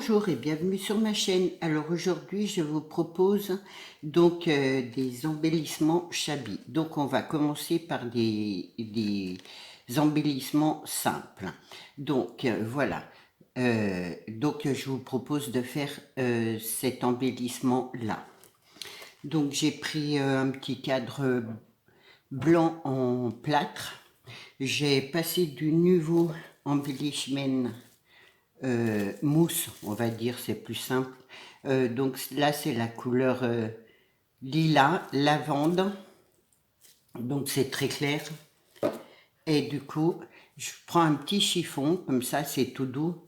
Bonjour et bienvenue sur ma chaîne. Alors aujourd'hui je vous propose donc des embellissements shabby. Donc on va commencer par des embellissements simples. Donc voilà. Donc je vous propose de faire cet embellissement là. Donc j'ai pris un petit cadre blanc en plâtre. J'ai passé du nouveau embellissement mousse, on va dire, c'est plus simple. Donc là, c'est la couleur lilas, lavande. Donc c'est très clair. Et du coup, je prends un petit chiffon, comme ça, c'est tout doux.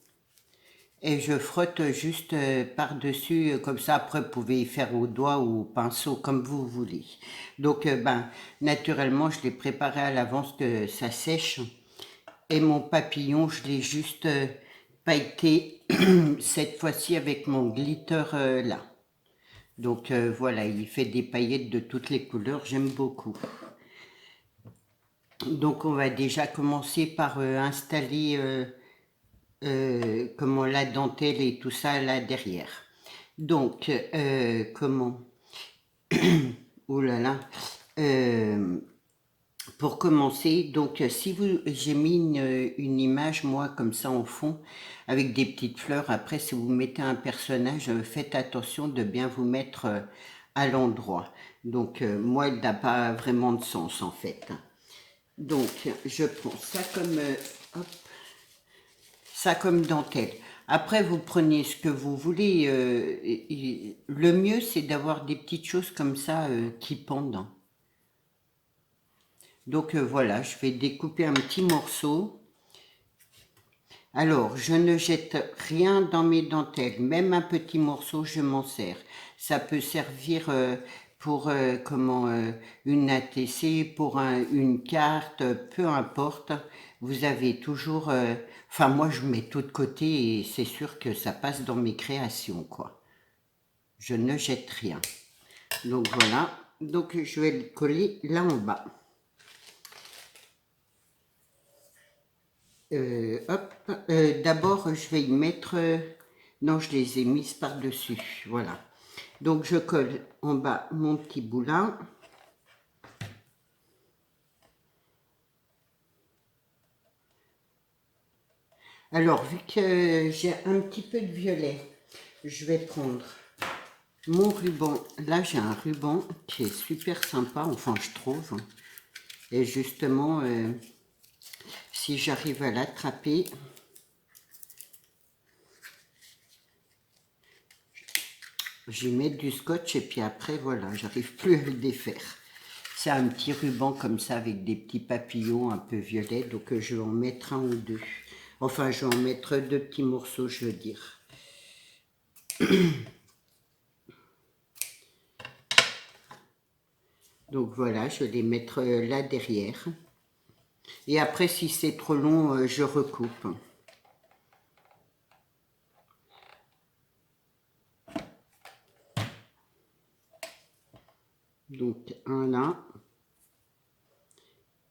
Et je frotte juste par-dessus, comme ça, après, vous pouvez y faire au doigt ou au pinceau, comme vous voulez. Donc, naturellement, je l'ai préparé à l'avance que ça sèche. Et mon papillon, je l'ai juste pailleté cette fois-ci avec mon glitter là. Donc voilà, il fait des paillettes de toutes les couleurs, j'aime beaucoup. Donc on va déjà commencer par installer comment la dentelle et tout ça là derrière. Donc comment oh là là pour commencer, donc si vous, j'ai mis une image moi comme ça en fond avec des petites fleurs. Après, si vous mettez un personnage, faites attention de bien vous mettre à l'endroit. Donc moi, il n'a pas vraiment de sens en fait. Donc je prends ça comme hop, ça comme dentelle. Après, vous prenez ce que vous voulez. Le mieux, c'est d'avoir des petites choses comme ça qui pendent. Donc voilà, je vais découper un petit morceau. Alors, je ne jette rien dans mes dentelles, même un petit morceau, je m'en sers. Ça peut servir pour une ATC, pour une carte, peu importe. Vous avez toujours... Enfin, moi, je mets tout de côté et c'est sûr que ça passe dans mes créations, quoi. Je ne jette rien. Donc voilà, donc je vais le coller là en bas. Hop, d'abord je vais y mettre, non je les ai mises par-dessus, voilà. Donc je colle en bas mon petit boulin. Alors vu que j'ai un petit peu de violet, je vais prendre mon ruban. Là j'ai un ruban qui est super sympa, enfin je trouve. Et justement, si j'arrive à l'attraper, j'y mets du scotch et puis après voilà, j'arrive plus à le défaire. C'est un petit ruban comme ça avec des petits papillons un peu violets, donc je vais en mettre un ou deux. Enfin, je vais en mettre deux petits morceaux, je veux dire. Donc voilà, je vais les mettre là derrière. Et après, si c'est trop long, je recoupe. Donc un là,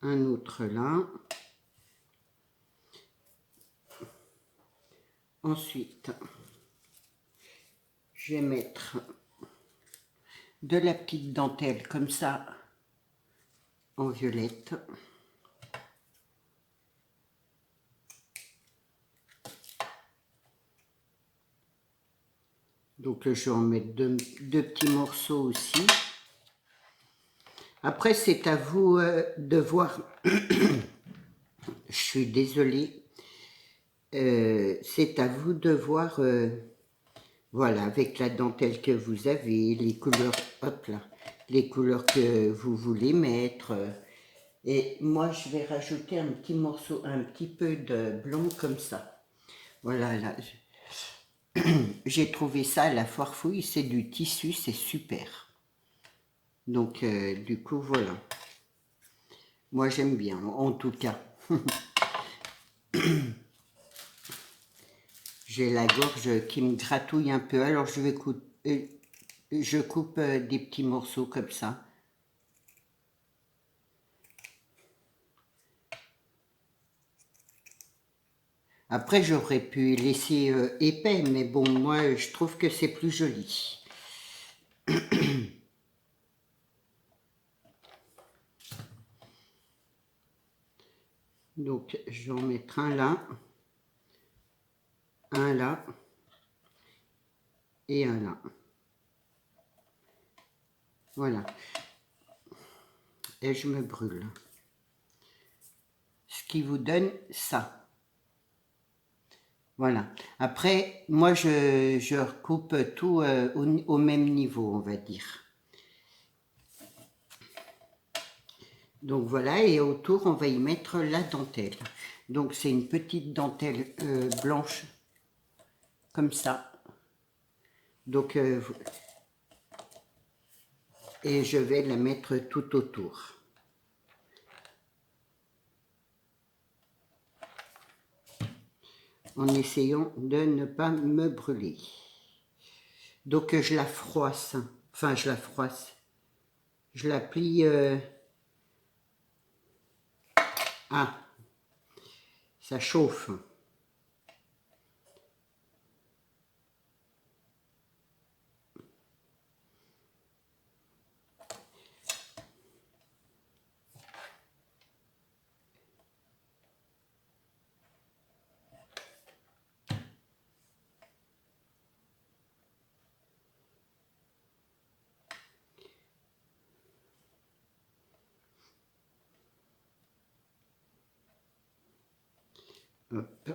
un autre là. Ensuite, je vais mettre de la petite dentelle comme ça en violette. Donc je vais en mettre deux petits morceaux aussi. Après, c'est à vous de voir. Je suis désolée. C'est à vous de voir, voilà, avec la dentelle que vous avez, les couleurs, hop là, les couleurs que vous voulez mettre. Et moi, je vais rajouter un petit morceau, un petit peu de blanc comme ça. Voilà, là, j'ai trouvé ça à la foire fouille, c'est du tissu, c'est super. Donc, du coup, voilà. Moi, j'aime bien, en tout cas. J'ai la gorge qui me gratouille un peu, alors je coupe des petits morceaux comme ça. Après, j'aurais pu laisser épais, mais bon, moi, je trouve que c'est plus joli. Donc, je vais en mettre un là, et un là. Voilà. Et je me brûle. Ce qui vous donne ça. Voilà. Après, moi, je recoupe tout au même niveau, on va dire. Donc voilà, et autour, on va y mettre la dentelle. Donc c'est une petite dentelle blanche, comme ça. Donc, et je vais la mettre tout autour. En essayant de ne pas me brûler. Donc je la froisse, enfin je la froisse, je la plie, ah, ça chauffe. Hop.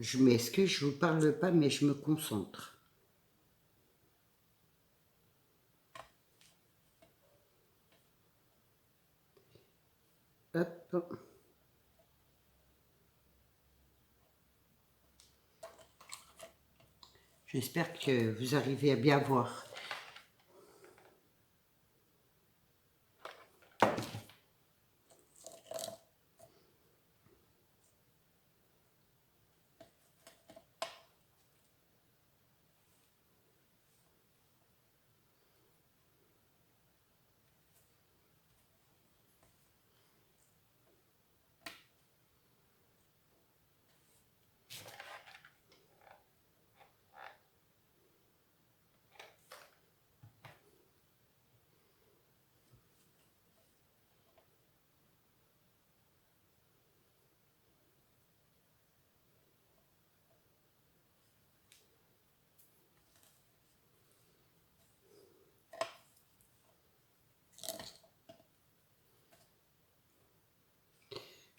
Je m'excuse, je vous parle pas, mais je me concentre. Hop. J'espère que vous arrivez à bien voir.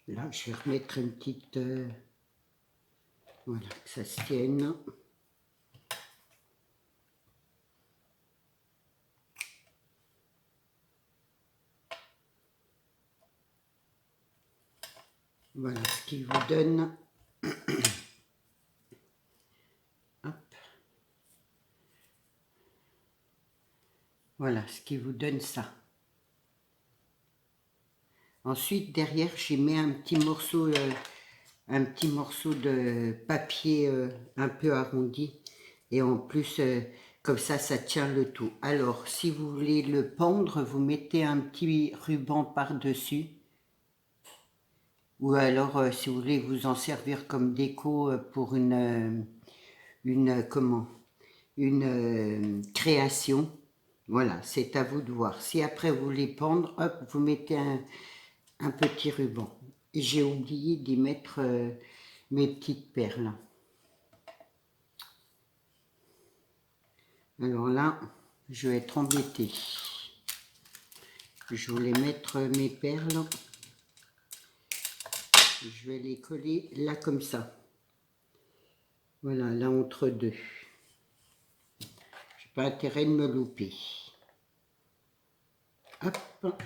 Là, je vais remettre une petite... voilà, que ça se tienne. Voilà, ce qui vous donne... Hop. Voilà, ce qui vous donne ça. Ensuite, derrière, j'y mets un petit morceau de papier un peu arrondi. Et en plus, comme ça tient le tout. Alors, si vous voulez le pendre, vous mettez un petit ruban par-dessus. Ou alors, si vous voulez vous en servir comme déco pour comment, une création. Voilà, c'est à vous de voir. Si après vous voulez pendre, hop, vous mettez un petit ruban. Et j'ai oublié d'y mettre mes petites perles. Alors là, je vais être embêtée. Je voulais mettre mes perles. Je vais les coller là comme ça. Voilà, là entre deux. J'ai pas intérêt de me louper. Hop.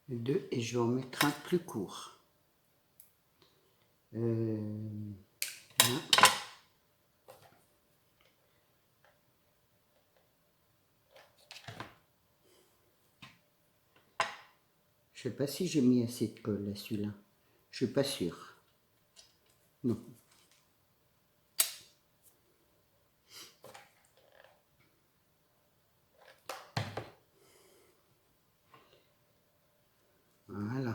2 et je vais en mettre un plus court. Là. Je sais pas si j'ai mis assez de colle à celui-là. Je suis pas sûre. Non. Voilà.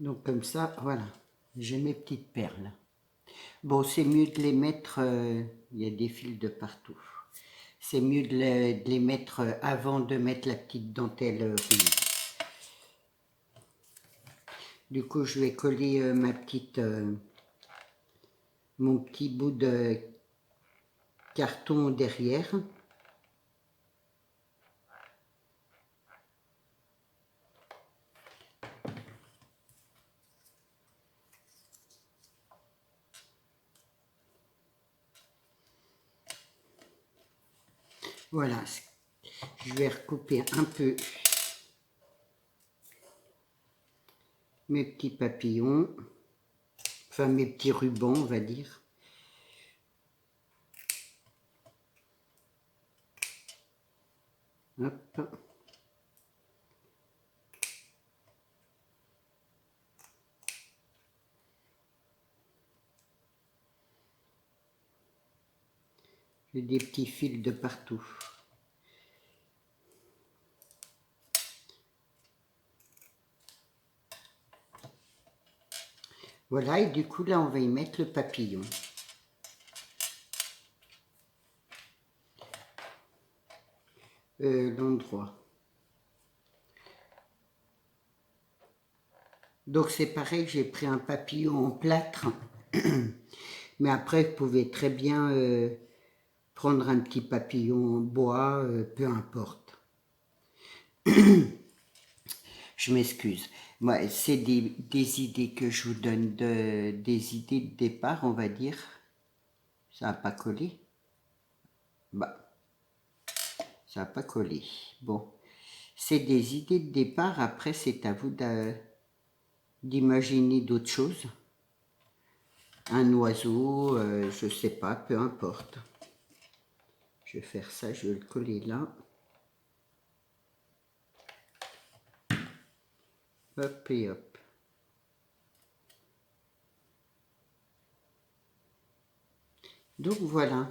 Donc comme ça, voilà. J'ai mes petites perles. Bon, c'est mieux de les mettre, il y a des fils de partout. C'est mieux de les mettre avant de mettre la petite dentelle rouge. Du coup, je vais coller mon petit bout de carton derrière. Voilà, je vais recouper un peu mes petits papillons, enfin mes petits rubans, on va dire. Hop. J'ai des petits fils de partout. Voilà, et du coup, là, on va y mettre le papillon. L'endroit. Donc, c'est pareil, j'ai pris un papillon en plâtre. Mais après, vous pouvez très bien prendre un petit papillon en bois, peu importe. Je m'excuse. Moi, c'est des idées que je vous donne, des idées de départ, on va dire. Ça n'a pas collé. Bah, ça n'a pas collé. Bon, c'est des idées de départ. Après, c'est à vous d'imaginer d'autres choses. Un oiseau, je sais pas, peu importe. Je vais faire ça, je vais le coller là. Hop et hop. Donc voilà,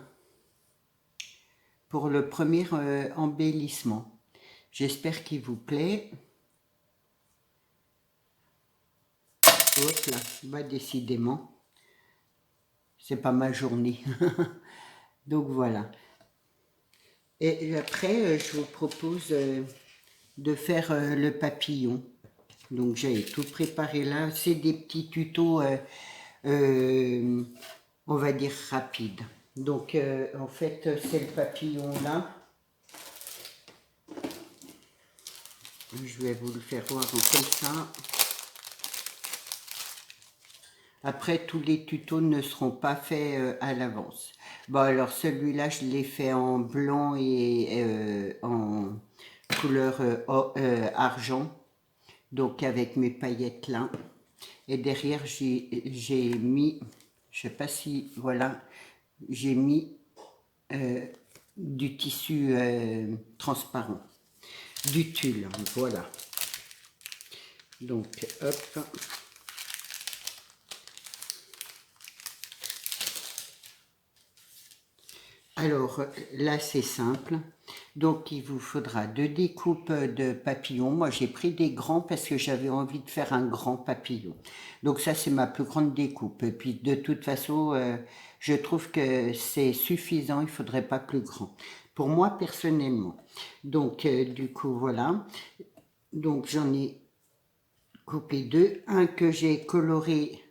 pour le premier embellissement. J'espère qu'il vous plaît. Hop là, bah décidément, c'est pas ma journée. Donc voilà. Et après, je vous propose de faire le papillon. Donc j'ai tout préparé là. C'est des petits tutos, on va dire rapides. Donc en fait, c'est le papillon là. Je vais vous le faire voir comme ça. Après, tous les tutos ne seront pas faits à l'avance. Bon, alors celui-là, je l'ai fait en blanc et en couleur argent. Donc avec mes paillettes là. Et derrière, j'ai mis, je sais pas si, voilà, j'ai mis du tissu transparent. Du tulle, voilà. Donc, hop. Alors, là, c'est simple. Donc, il vous faudra 2 découpes de papillons. Moi, j'ai pris des grands parce que j'avais envie de faire un grand papillon. Donc, ça, c'est ma plus grande découpe. Et puis, de toute façon, je trouve que c'est suffisant. Il ne faudrait pas plus grand. Pour moi, personnellement. Donc, du coup, voilà. Donc, j'en ai coupé 2. Un que j'ai coloré,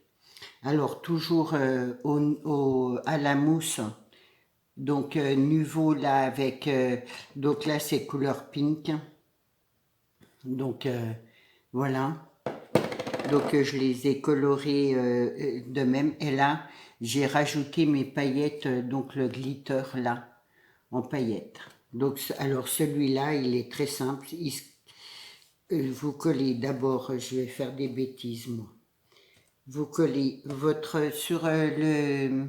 alors, toujours à la mousse. Donc Nuvo là avec donc là c'est couleur pink. Donc voilà. Donc je les ai colorés de même. Et là j'ai rajouté mes paillettes, donc le glitter là en paillettes. Donc alors celui-là il est très simple. vous collez d'abord, je vais faire des bêtises moi. Vous collez votre sur le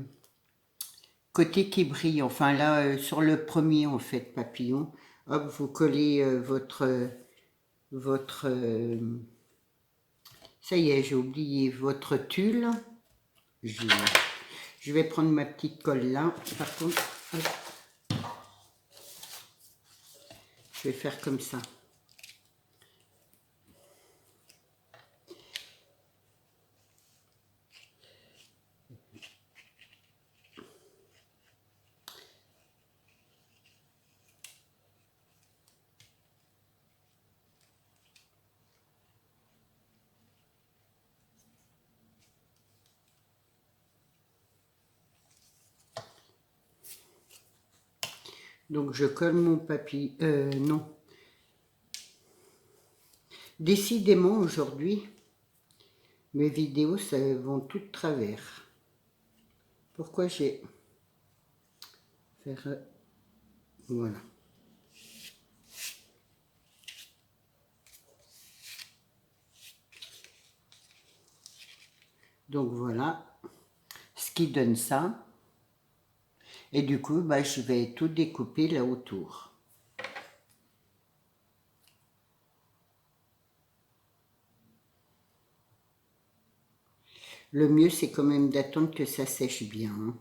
côté qui brille, enfin là sur le premier en fait papillon, hop, vous collez votre ça y est, j'ai oublié votre tulle. Je vais prendre ma petite colle là. Par contre, hop, je vais faire comme ça. Donc je colle mon papier. Non. Décidément aujourd'hui, mes vidéos ça vont toutes travers. Pourquoi j'ai faire voilà. Donc voilà ce qui donne ça. Et du coup, bah, je vais tout découper là autour. Le mieux, c'est quand même d'attendre que ça sèche bien, hein.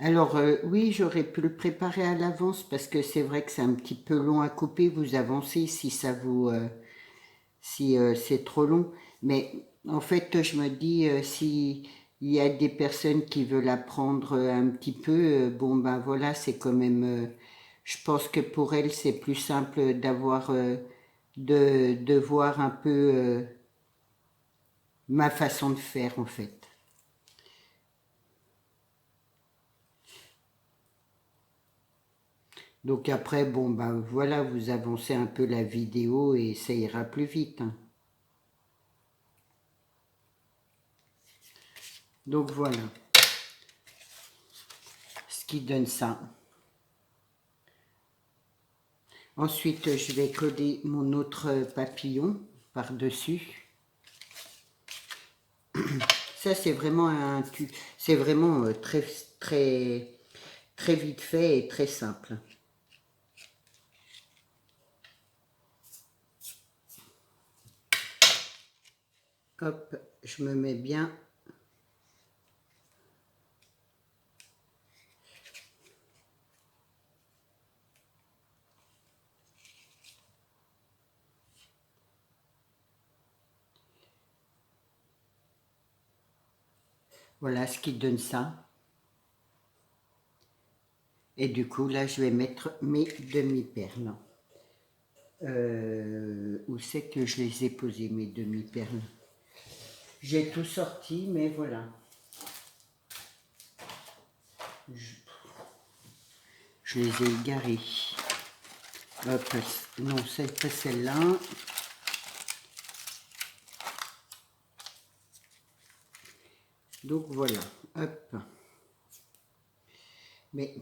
Alors, oui, j'aurais pu le préparer à l'avance parce que c'est vrai que c'est un petit peu long à couper. Vous avancez si ça vous, si c'est trop long. Mais en fait, je me dis, si il y a des personnes qui veulent apprendre un petit peu, bon ben voilà, c'est quand même, je pense que pour elles, c'est plus simple d'avoir, de voir un peu ma façon de faire en fait. Donc après, bon ben voilà, vous avancez un peu la vidéo et ça ira plus vite, hein. Donc voilà, ce qui donne ça. Ensuite, je vais coller mon autre papillon par-dessus. Ça, c'est vraiment c'est vraiment très, très, très vite fait et très simple. Hop, je me mets bien. Voilà ce qui donne ça. Et du coup, là, je vais mettre mes demi-perles. Où c'est que je les ai posées, mes demi-perles? J'ai tout sorti, mais voilà. Je les ai égarées. Hop, non, c'est pas celle-là. Donc voilà, hop. Mais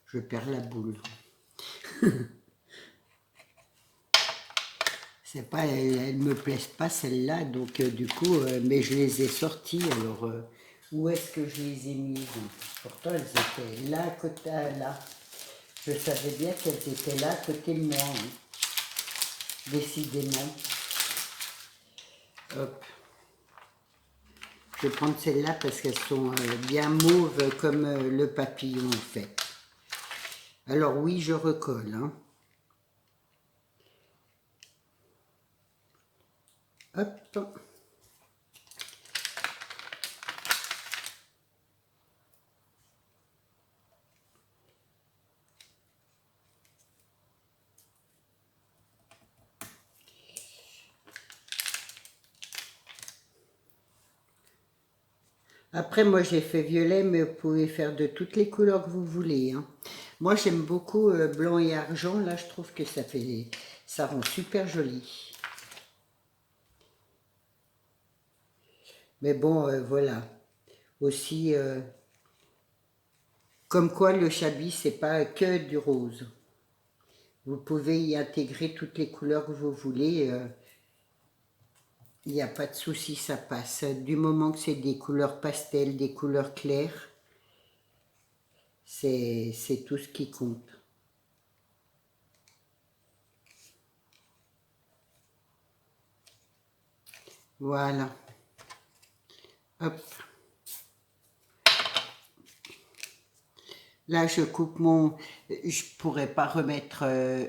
je perds la boule. C'est pas, elles me plaisent pas celles-là, donc du coup, mais je les ai sorties. Alors, où est-ce que je les ai mises? Pourtant, elles étaient là, à côté, là. Je savais bien qu'elles étaient là, à côté de moi, hein. Décidément. Hop. Je vais prendre celle-là parce qu'elles sont bien mauves comme le papillon en fait. Alors oui, je recolle. Hein. Hop. Après, moi, j'ai fait violet, mais vous pouvez faire de toutes les couleurs que vous voulez. Hein. Moi, j'aime beaucoup blanc et argent. Là, je trouve que ça rend super joli. Mais bon, voilà. Aussi, comme quoi le chablis, c'est pas que du rose. Vous pouvez y intégrer toutes les couleurs que vous voulez. Il n'y a pas de souci, ça passe. Du moment que c'est des couleurs pastel, des couleurs claires, c'est tout ce qui compte. Voilà. Hop. Là, je coupe je pourrais pas remettre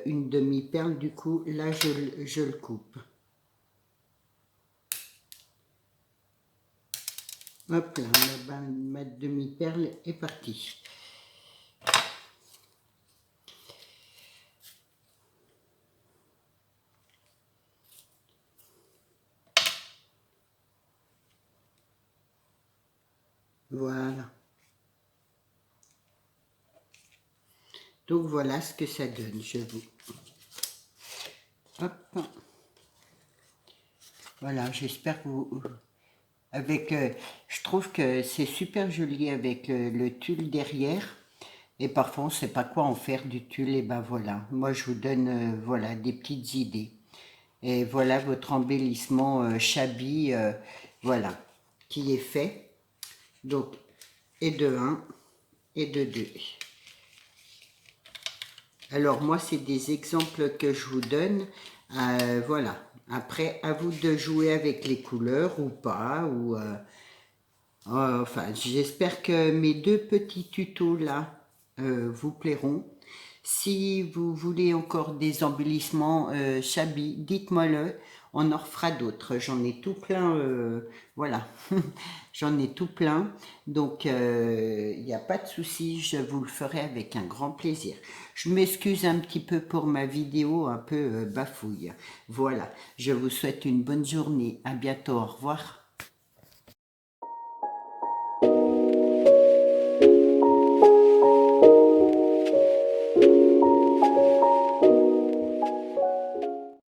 une demi-perle, du coup, là, je le coupe. Hop là, ma demi-perle est partie. Voilà. Donc, voilà ce que ça donne, je vous. Hop. Voilà, j'espère que vous... je trouve que c'est super joli avec le tulle derrière. Et parfois, on ne sait pas quoi en faire du tulle. Et ben voilà, moi je vous donne voilà, des petites idées. Et voilà votre embellissement shabby, voilà, qui est fait. Donc, et de 1 et de 2. Alors moi, c'est des exemples que je vous donne. Voilà. Après, à vous de jouer avec les couleurs ou pas. Enfin, j'espère que mes deux petits tutos là vous plairont. Si vous voulez encore des embellissements shabby, dites-moi-le, on en refera d'autres. J'en ai tout plein, voilà, j'en ai tout plein. Donc, il n'y a pas de souci, je vous le ferai avec un grand plaisir. Je m'excuse un petit peu pour ma vidéo un peu bafouille. Voilà, je vous souhaite une bonne journée. À bientôt, au revoir.